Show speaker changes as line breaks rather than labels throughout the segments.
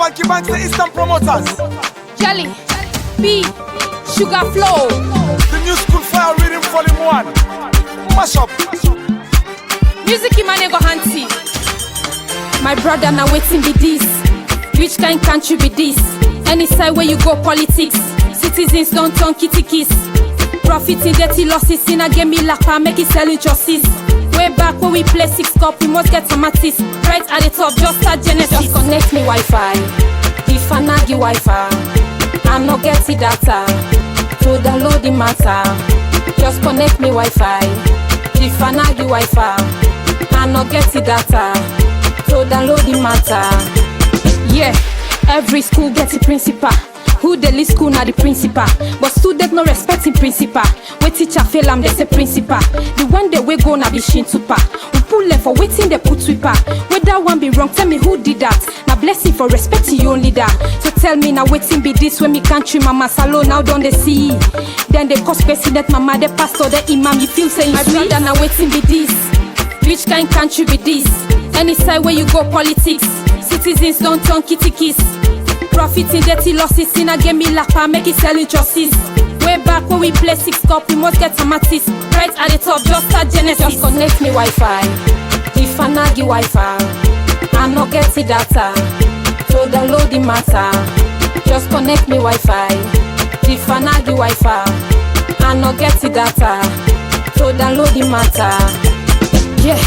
Banky Banks, the Eastern Promoters.
Jelly, B, Sugar Flow.
The New School Fire Reading Volume 1. Mash up.
Music Imanego Hanti. My brother, now waiting be this. Which kind country be this? Any side where you go, politics. Citizens don't turn kitty kiss. Profiting dirty losses. In a game me lapa, make it selling justice. Way back when we play 6 cup, we must get some artists. Right at the top, just start Genesis. Just connect me Wi-Fi. If I nag you Wi-Fi, I'm not getting data. To download the matter. Just connect me Wi-Fi. If I nag you Wi-Fi, I'm not getting data. To download the matter. Yeah, every school gets a principal. Who the least school now the principal. But student no respecting principal. When teacher fail am they say principal. The one day we go na be shin tupa. We pull them for waiting they put sweeper. Whether one be wrong, tell me who did that. Now blessing for respecting you only that. So tell me now waiting be this when me country mama salo now don't they see. Then they cause president mama the pastor the imam you feel saying my brother now waiting be this. Which kind country be this? Any side where you go politics. Citizens don't turn kitty kiss. Profiting dirty losses in a game me lapa, make it selling justice. Way back when we play 6 cup, we must get some artists. Right at the top, just start Genesis. Just connect me Wi-Fi. If I nag you Wi-Fi, I'm not getting data. So download the matter. Just connect me Wi-Fi. If I nag you Wi-Fi, I'm not getting data. So download the matter. Yeah,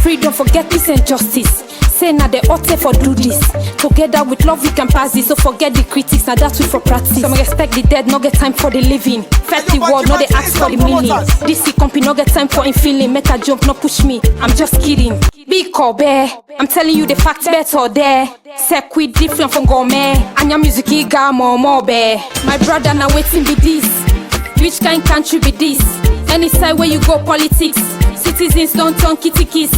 freedom, forget this injustice. Say now they ought for do this. Together with love we can pass this. So forget the critics, now that's we for practice. Some respect the dead, no get time for the living. First the world, no they ask for the meaning. This company no get time for in feeling. Make a jump, no push me, I'm just kidding. Big or bear, I'm telling you the facts better there. Sequid different from gourmet. And your music iga more bear. My brother now waiting be this. Which kind country be this? Any side where you go politics. Citizens don't turn kitty kiss.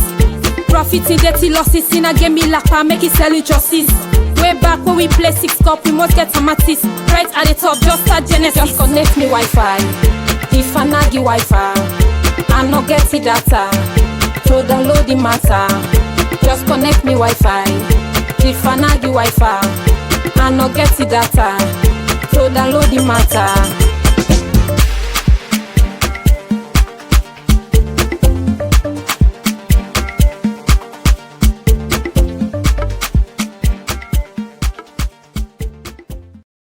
Profiting dirty losses in a game me lapa, make it selling justice. Way back when we play 6 cup, we must get some artists. Right at the top, just start Genesis. Just connect me Wi-Fi. If I nag you Wi-Fi, I'm not getting data. To download the matter. Just connect me Wi-Fi. If I nag you Wi-Fi, I'm not getting data. To download the matter.